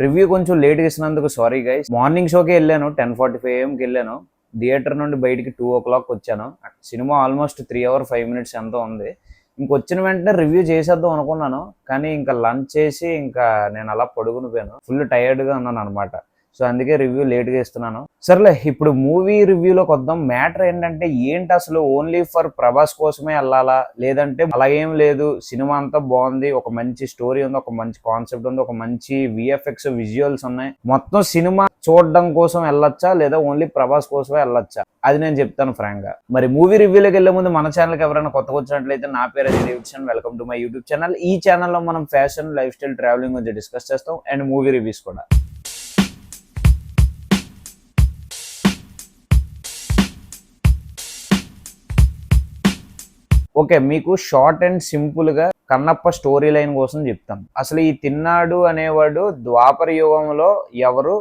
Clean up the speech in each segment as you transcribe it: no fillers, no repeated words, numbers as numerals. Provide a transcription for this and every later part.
Review కొంచెం లేట్గా ఇచ్చినందుకు సారీ గైస్. మార్నింగ్ షోకి వెళ్ళాను, 10:45 AM వెళ్ళాను. థియేటర్ నుండి బయటికి 2 o'clock వచ్చాను. సినిమా ఆల్మోస్ట్ 3 hours 5 minutes ఎంతో ఉంది. ఇంకొచ్చిన వెంటనే రివ్యూ చేసేద్దాం అనుకున్నాను, కానీ ఇంకా లంచ్ చేసి ఇంకా నేను అలా పడుకుని పోయాను. ఫుల్ టైర్డ్గా ఉన్నాను అనమాట. సో అందుకే రివ్యూ లేట్గా ఇస్తున్నాను. సర్లే, ఇప్పుడు మూవీ రివ్యూలోకి వద్దాం. మ్యాటర్ ఏంటంటే ఏంటి అసలు, ఓన్లీ ఫర్ ప్రభాస్ కోసమే వెళ్ళాలా, లేదంటే అలా ఏం లేదు, సినిమా అంతా బాగుంది, ఒక మంచి స్టోరీ ఉంది, ఒక మంచి కాన్సెప్ట్ ఉంది, ఒక మంచి విఎఫ్ఎక్స్ విజువల్స్ ఉన్నాయి, మొత్తం సినిమా చూడడం కోసం వెళ్ళొచ్చా, లేదా ఓన్లీ ప్రభాస్ కోసమే వెళ్ళొచ్చా, అది నేను చెప్తాను ఫ్రాంక్ గా. మరి మూవీ రివ్యూలోకి వెళ్లే ముందు మన ఛానల్కి ఎవరైనా కొత్తగా వచ్చినట్లయితే, నా పేరు Ajay Davidson, welcome to my YouTube channel. ఈ ఛానల్లో మనం ఫ్యాషన్, లైఫ్ స్టైల్, ట్రావెలింగ్ గురించి డిస్కస్ చేస్తాం అండ్ మూవీ రివ్యూస్ కూడా. ఓకే, మీకు షార్ట్ అండ్ సింపుల్ గా కన్నప్ప స్టోరీ లైన్ కోసం చెప్తాను. అసలు ఈ తిన్నాడు అనేవాడు ద్వాపర యుగంలో ఎవరు,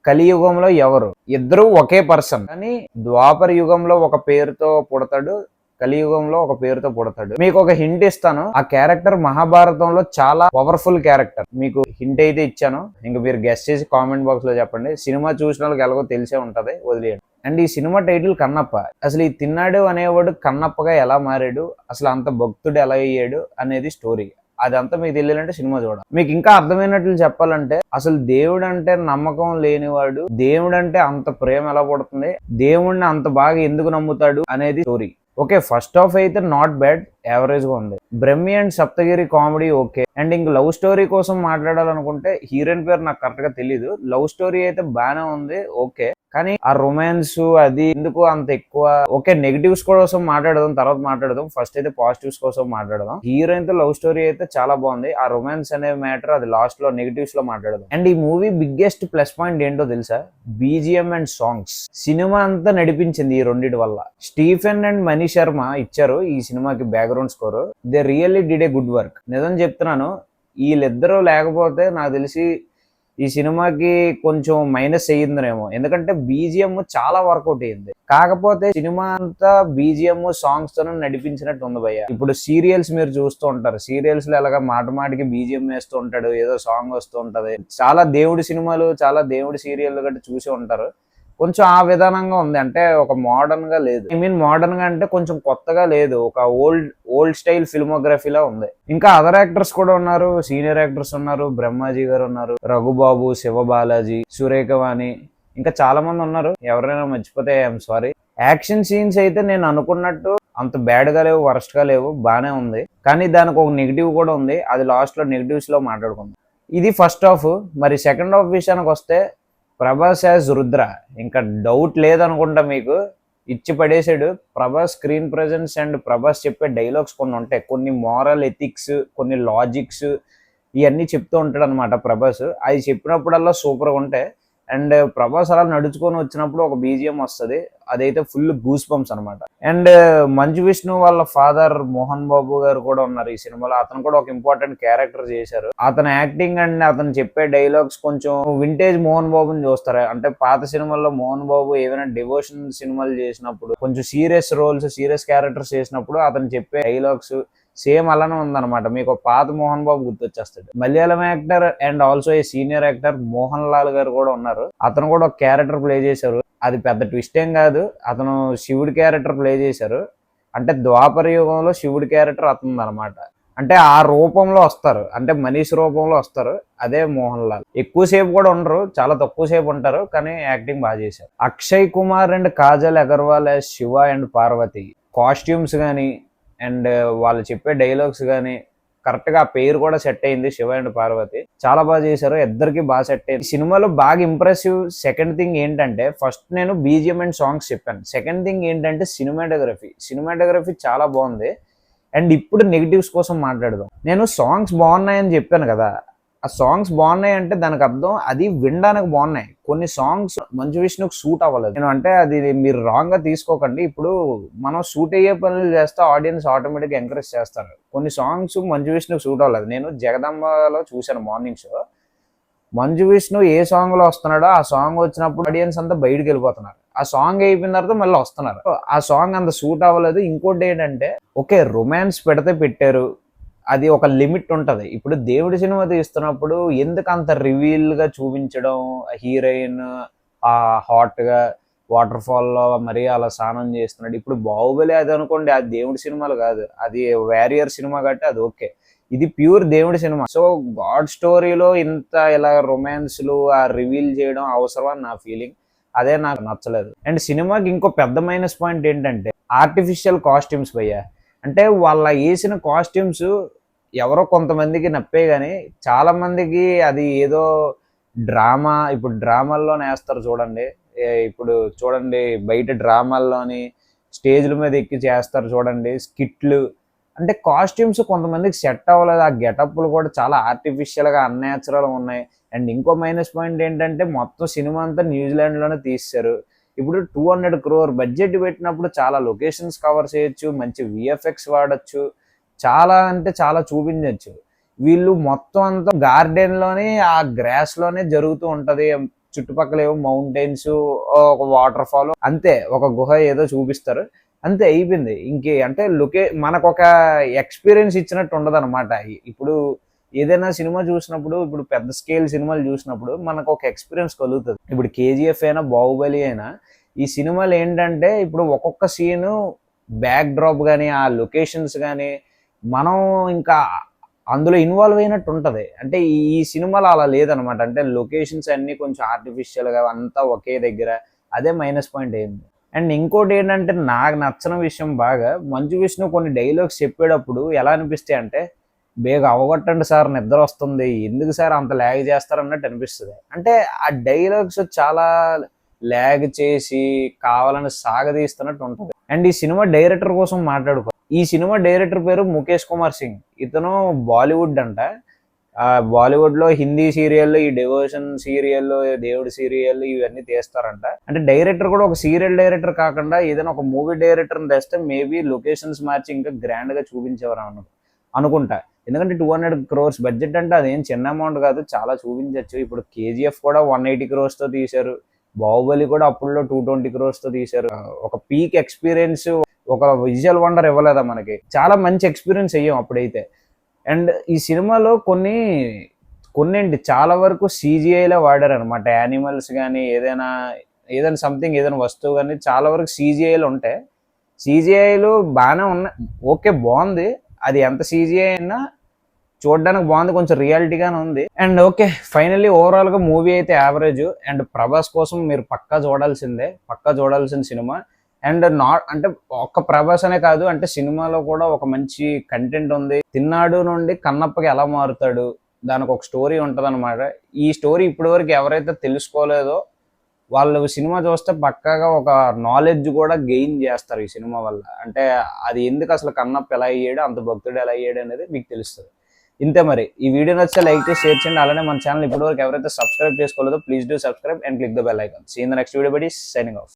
కలియుగంలో ఎవరు, ఇద్దరు ఒకే పర్సన్, కానీ ద్వాపర యుగంలో ఒక పేరుతో పుడతాడు, కలియుగంలో ఒక పేరుతో పుడతాడు. మీకు ఒక హింట్ ఇస్తాను, ఆ క్యారెక్టర్ మహాభారతంలో చాలా పవర్ఫుల్ క్యారెక్టర్. మీకు హింట్ అయితే ఇచ్చాను, ఇంకా మీరు గెస్ట్ చేసి కామెంట్ బాక్స్ లో చెప్పండి. సినిమా చూసిన వాళ్ళకి ఎలాగో తెలిసే ఉంటది, వదిలేయండి. అండ్ ఈ సినిమా టైటిల్ కన్నప్ప. అసలు ఈ తిన్నాడు అనేవాడు కన్నప్పగా ఎలా మారాడు, అసలు అంత భక్తుడు ఎలా అయ్యాడు అనేది స్టోరీ. అదంతా మీకు తెలియాలంటే సినిమా చూడాలి. మీకు ఇంకా అర్థమైనట్లు చెప్పాలంటే, అసలు దేవుడు అంటే నమ్మకం లేనివాడు దేవుడు అంటే అంత ప్రేమ ఎలా పడుతుంది, దేవుడిని అంత బాగా ఎందుకు నమ్ముతాడు అనేది స్టోరీ. ఓకే, ఫస్ట్ హాఫ్ అయితే నాట్ బ్యాడ్, యావరేజ్ గా ఉంది. Brahmi and Saptagiri comedy okay. And ఇంక లవ్ స్టోరీ కోసం మాట్లాడాలనుకుంటే, హీరోయిన్ పేరు నాకు కరెక్ట్ గా తెలీదు. లవ్ స్టోరీ అయితే బాగానే ఉంది, ఓకే. కానీ ఆ రొమాన్స్ అది ఎందుకు అంత ఎక్కువ. ఓకే, నెగిటివ్స్ కోసం మాట్లాడదాం, తర్వాత మాట్లాడదాం. ఫస్ట్ అయితే పాజిటివ్స్ కోసం మాట్లాడదాం. హీరోయిన్ తో లవ్ స్టోరీ అయితే చాలా బాగుంది. ఆ రొమాన్స్ అనే మ్యాటర్ అది లాస్ట్ లో నెగిటివ్స్ లో మాట్లాడదాం. అండ్ ఈ మూవీ బిగ్గెస్ట్ ప్లస్ పాయింట్ ఏంటో తెలుసా, బీజిఎం అండ్ సాంగ్స్. సినిమా అంతా నడిపించింది ఈ రెండింటి వల్ల. స్టీఫెన్ అండ్ మనీ శర్మ ఇచ్చారు ఈ సినిమాకి background score. They really did a good work. నిజం చెప్తున్నాను, వీళ్ళిద్దరూ లేకపోతే నాకు తెలిసి ఈ సినిమాకి కొంచెం మైనస్ అయ్యిందనేమో, ఎందుకంటే బీజిఎం చాలా వర్కౌట్ అయ్యింది. కాకపోతే సినిమా అంతా బీజిఎం సాంగ్స్ తో నడిపించినట్టు ఉంది భయ్య. ఇప్పుడు సీరియల్స్ మీరు చూస్తూ ఉంటారు, సీరియల్స్ లో ఎలాగా మాటికి బీజిఎం వేస్తూ ఉంటాడు, ఏదో సాంగ్ వస్తూ ఉంటది. చాలా దేవుడి సినిమాలు, చాలా దేవుడి సీరియల్ గట్టి చూసి ఉంటారు. కొంచెం ఆ విధానంగా ఉంది, అంటే ఒక మోడర్న్ గా లేదు. ఐ మీన్ మోడర్న్ గా అంటే కొంచెం కొత్తగా లేదు, ఒక ఓల్డ్ స్టైల్ ఫిల్మోగ్రఫీలా ఉంది. ఇంకా అదర్ యాక్టర్స్ కూడా ఉన్నారు, సీనియర్ యాక్టర్స్ ఉన్నారు. బ్రహ్మాజీ గారు ఉన్నారు, రఘుబాబు, శివబాలాజీ, సురేఖవాణి, ఇంకా చాలా మంది ఉన్నారు. ఎవరైనా మర్చిపోతే ఐఎమ్ సారీ. యాక్షన్ సీన్స్ అయితే నేను అనుకున్నట్టు అంత బ్యాడ్ గా లేవు, వరస్ట్ గా లేవు, బానే ఉంది. కానీ దానికి ఒక నెగిటివ్ కూడా ఉంది, అది లాస్ట్ లో నెగిటివ్స్ లో మాట్లాడుకుందాం. ఇది ఫస్ట్ హాఫ్. మరి సెకండ్ హాఫ్ విషయానికి వస్తే, ప్రభాస్ యాజ్ రుద్ర ఇంకా డౌట్ లేదనుకుంటా, మీకు ఇచ్చి పడేసాడు. Prabhas screen presence and Prabhas చెప్పే డైలాగ్స్ కొన్ని ఉంటాయి, కొన్ని మారల్ ఎథిక్స్, కొన్ని లాజిక్స్, ఇవన్నీ చెప్తూ ఉంటాడు అనమాట ప్రభాస్. అది చెప్పినప్పుడల్లా సూపర్గా ఉంటాయి. అండ్ ప్రభాస్ అలా నడుచుకొని వచ్చినప్పుడు ఒక బీజిఎం వస్తుంది, అదైతే ఫుల్ గూస్ బంప్స్ అనమాట. అండ్ మంచు విష్ణు వాళ్ళ ఫాదర్ మోహన్ బాబు గారు కూడా ఉన్నారు ఈ సినిమాలో. అతను కూడా ఒక ఇంపార్టెంట్ క్యారెక్టర్ చేశారు. అతని యాక్టింగ్ అండ్ అతను చెప్పే డైలాగ్స్ కొంచెం వింటేజ్ మోహన్ బాబుని చూస్తారు. అంటే పాత సినిమాల్లో మోహన్ బాబు ఏమైనా డివోషన్ సినిమాలు చేసినప్పుడు, కొంచెం సీరియస్ రోల్స్, సీరియస్ క్యారెక్టర్స్ చేసినప్పుడు అతను చెప్పే డైలాగ్స్ సేమ్ అలానే ఉందన్నమాట. మీకు పాత మోహన్ బాబు గుర్తొచ్చేస్తాడు. Malayalam actor and also a senior actor Mohan Lal గారు కూడా ఉన్నారు. అతను కూడా ఒక క్యారెక్టర్ ప్లే చేశారు. అది పెద్ద ట్విస్ట్ ఏం కాదు, అతను శివుడి క్యారెక్టర్ ప్లే చేశారు. అంటే ద్వాపర యుగంలో శివుడి క్యారెక్టర్ అతను అనమాట. అంటే ఆ రూపంలో వస్తారు, అంటే మనీష్ రూపంలో వస్తారు. అదే మోహన్ లాల్. ఎక్కువసేపు కూడా ఉండరు, చాలా తక్కువ సేపు ఉంటారు, కానీ యాక్టింగ్ బాగా చేశారు. Akshay Kumar and Kajal Aggarwal Shiva and Parvati costumes కానీ అండ్ వాళ్ళు చెప్పే డైలాగ్స్ కానీ కరెక్ట్ గా ఆ పేరు కూడా సెట్ అయింది. శివ అండ్ పార్వతి చాలా బాగా చేశారు, ఇద్దరికి బాగా సెట్ అయింది. సినిమాలో బాగా ఇంప్రెసివ్ సెకండ్ థింగ్ ఏంటంటే, ఫస్ట్ నేను బీజిఎం అండ్ సాంగ్స్ చెప్పాను. సెకండ్ థింగ్ ఏంటంటే సినిమాటోగ్రఫీ చాలా బాగుంది. అండ్ ఇప్పుడు నెగిటివ్స్ కోసం మాట్లాడదాం. నేను సాంగ్స్ బాగున్నాయని చెప్పాను కదా, ఆ సాంగ్స్ బాగున్నాయి అంటే దానికి అర్థం అది వినడానికి బాగున్నాయి. కొన్ని సాంగ్స్ మంచు విష్ణుకి సూట్ అవ్వలేదు. నేను అంటే అది మీరు రాంగ్ గా తీసుకోకండి. ఇప్పుడు మనం సూట్ అయ్యే పనులు చేస్తే ఆడియన్స్ ఆటోమేటిక్ ఎంకరేజ్ చేస్తారు. కొన్ని సాంగ్స్ మంచు విష్ణుకి సూట్ అవ్వలేదు. నేను జగదంబలో చూశాను మార్నింగ్ షో. మంచు విష్ణు ఏ సాంగ్ లో వస్తున్నాడో ఆ సాంగ్ వచ్చినప్పుడు ఆడియన్స్ అంతా బయటకు వెళ్ళిపోతున్నారు. ఆ సాంగ్ అయిపోయిన తర్వాత మళ్ళీ వస్తున్నారు. ఆ సాంగ్ అంత సూట్ అవ్వలేదు. ఇంకోటి ఏంటంటే, ఓకే రొమాన్స్ పెడితే పెట్టారు, అది ఒక లిమిట్ ఉంటది. ఇప్పుడు దేవుడి సినిమా తీస్తున్నప్పుడు ఎందుకు అంత రివీల్‌గా చూపించడం, హీరోయిన్ హాట్‌గా వాటర్ ఫాల్‌లో మరి అలా స్నానం చేస్తున్నాడు. ఇప్పుడు 'బాహుబలి' అదనుకోండి అది దేవుడి సినిమాలు కాదు. అది వారియర్ సినిమా కాబట్టి అది ఓకే. ఇది ప్యూర్ దేవుడి సినిమా. సో, గాడ్ స్టోరీలో ఇంత ఇలా రొమాన్స్‌లు రివీల్ చేయడం అవసరమా అని నా ఫీలింగ్. అదే నాకు నచ్చలేదు. అండ్ సినిమాకి ఇంకో పెద్ద మైనస్ పాయింట్ ఏంటంటే ఆర్టిఫిషియల్ కాస్ట్యూమ్స్ భయ్యా. అంటే వాళ్ళ ఏసిన కాస్ట్యూమ్స్ ఎవరో కొంతమందికి నప్పే గాని చాలా మందికి అది ఏదో డ్రామా, ఇప్పుడు డ్రామాల్లోనే ఏస్తారు చూడండి. ఇప్పుడు చూడండి బయట డ్రామాల్లోని స్టేజ్‌ల మీద ఎక్కి చేస్తారు చూడండి స్కిట్‌లు. అంటే కాస్ట్యూమ్స్ కొంతమందికి సెట్ అవ్వలేదు. ఆ గెటప్‌లు కూడా చాలా ఆర్టిఫిషియల్‌గా, అన్‌న్యాచురల్‌గా ఉన్నాయి. అండ్ ఇంకో మైనస్ పాయింట్ ఏంటంటే మొత్తం సినిమా అంతా న్యూజిలాండ్‌లోనే తీసేశారు. ఇప్పుడు 200 క్రోర్ బడ్జెట్ పెట్టినప్పుడు చాలా లొకేషన్స్ కవర్ చేయొచ్చు. మంచి వీఎఫ్ఎక్స్ వాడొచ్చు. చాలా అంటే చాలా చూపించొచ్చు. వీళ్ళు మొత్తం అంతా గార్డెన్‌లోనే ఆ గ్రాస్‌లోనే జరుగుతూ ఉంటది. చుట్టుపక్కల ఏవో మౌంటైన్స్, ఒక వాటర్ ఫాల్ అంతే. ఒక గుహ ఏదో చూపిస్తారు. అంతే అయిపోయింది. అంటే మనకొక ఎక్స్‌పీరియన్స్ ఇచ్చినట్టు ఉండదనమాట. ఇప్పుడు ఏదైనా సినిమా చూసినప్పుడు, ఇప్పుడు పెద్ద స్కేల్ సినిమాలు చూసినప్పుడు మనకొక ఎక్స్‌పీరియన్స్ కలుగుతది. ఇప్పుడు 'కేజీఎఫ్' అయినా, 'బాహుబలి' అయినా ఈ సినిమాలు ఏంటంటే ఇప్పుడు ఒక్కొక్క సీను బ్యాక్ డ్రాప్ గాని, ఆ లొకేషన్స్ గాని మనం ఇంకా అందులో ఇన్వాల్వ్ అయినట్టు ఉంటది. అంటే ఈ సినిమాలో అలా లేదనమాట. అంటే లొకేషన్స్ అన్నీ కొంచెం ఆర్టిఫిషియల్‌గా అంతా ఒకే దగ్గర. అదే మైనస్ పాయింట్ అయింది. అండ్ ఇంకోటేంటంటే నాకు నచ్చని విషయం బాగా 'మంచు విష్ణు' కొన్ని డైలాగ్స్ చెప్పేటప్పుడు ఎలా అనిపిస్తాయంటే, "బేగ అవగొట్టండి సార్ నిద్రొస్తుంది. ఎందుకు సార్ అంత లాగ్ చేస్తారన్నట్టు" అనిపిస్తది. అంటే ఆ డైలాగ్స్ చాలా లాగ్ చేసి కావాలని సాగదీస్తున్నట్టు ఉంటది. అండ్ ఈ సినిమా డైరెక్టర్ కోసం ఈ సినిమా డైరెక్టర్ పేరు ముఖేష్ కుమార్ సింగ్. ఇతను బాలీవుడ్ అంట. బాలీవుడ్‌లో హిందీ సీరియల్‌లు, ఈ డివోషన్ సీరియల్‌లు, దేవుడి సీరియల్‌లు ఇవన్నీ తీస్తారంట. అంటే డైరెక్టర్ కూడా ఒక సీరియల్ డైరెక్టర్ కాకుండా ఏదైనా ఒక మూవీ డైరెక్టర్‌ని తెస్తే మేబీ లొకేషన్స్ మార్చి ఇంకా గ్రాండ్‌గా చూపించేవారు అనుకుంటా. ఎందుకంటే 200 క్రోర్స్ బడ్జెట్ అంటే అదేం చిన్న అమౌంట్ కాదు. చాలా చూపించొచ్చు. ఇప్పుడు 'కేజీఎఫ్' కూడా 180 క్రోర్స్‌తో తీశారు. 'బాహుబలి' కూడా అప్పుడులో 220 క్రోర్స్‌తో తీశారు. ఒక పీక్ ఎక్స్‌పీరియన్స్, ఒక విజువల్ వండర్ ఇవ్వలేదా మనకి? చాలా మంచి ఎక్స్‌పీరియన్స్ అయ్యాం అప్పుడైతే. అండ్ ఈ సినిమాలో కొన్నేంటి చాలా వరకు సీజీఐలే వాడారనమాట. యానిమల్స్ గానీ, ఏదైనా సంథింగ్ ఏదైనా వస్తువు గానీ చాలా వరకు సీజీఐలు ఉంటాయి. సీజీఐలు బానే ఉన్నాయి. ఓకే బావుంది. అది ఎంత సీజీఐ అయినా చూడడానికి బాగుంది. కొంచెం రియాలిటీగానే ఉంది. అండ్ ఓకే ఫైనల్లీ ఓవరాల్‌గా మూవీ అయితే యావరేజ్. అండ్ 'ప్రభాస్' కోసం మీరు పక్కా చూడాల్సిందే. పక్కా చూడాల్సిన సినిమా. అండ్ అంటే ఒక్క 'ప్రభాస్' అనే కాదు. అంటే సినిమాలో కూడా ఒక మంచి కంటెంట్ ఉంది. 'తిన్నాడు' నుండి 'కన్నప్ప'కి ఎలా మారుతాడు? దానికి ఒక స్టోరీ ఉంటదనమాట. ఈ స్టోరీ ఇప్పటివరకు ఎవరైతే తెలుసుకోలేదో వాళ్ళు సినిమా చూస్తే పక్కాగా ఒక నాలెడ్జ్ కూడా గెయిన్ చేస్తారు ఈ సినిమా వల్ల. అంటే అది ఎందుకు అసలు కన్నప్ప ఎలా అయ్యాడు, అంత భక్తుడు ఎలా అయ్యాడు అనేది మీకు తెలుస్తది. ఇంతే మరి. ఈ వీడియో నచ్చితే లైక్ చేసి షేర్ చేయండి. అలానే మన ఛానల్ ఇప్పటివరకు ఎవరైతే సబ్స్క్రైబ్ చేసుకోలేదో please do subscribe and click the bell icon. See in the next video buddies. Signing of.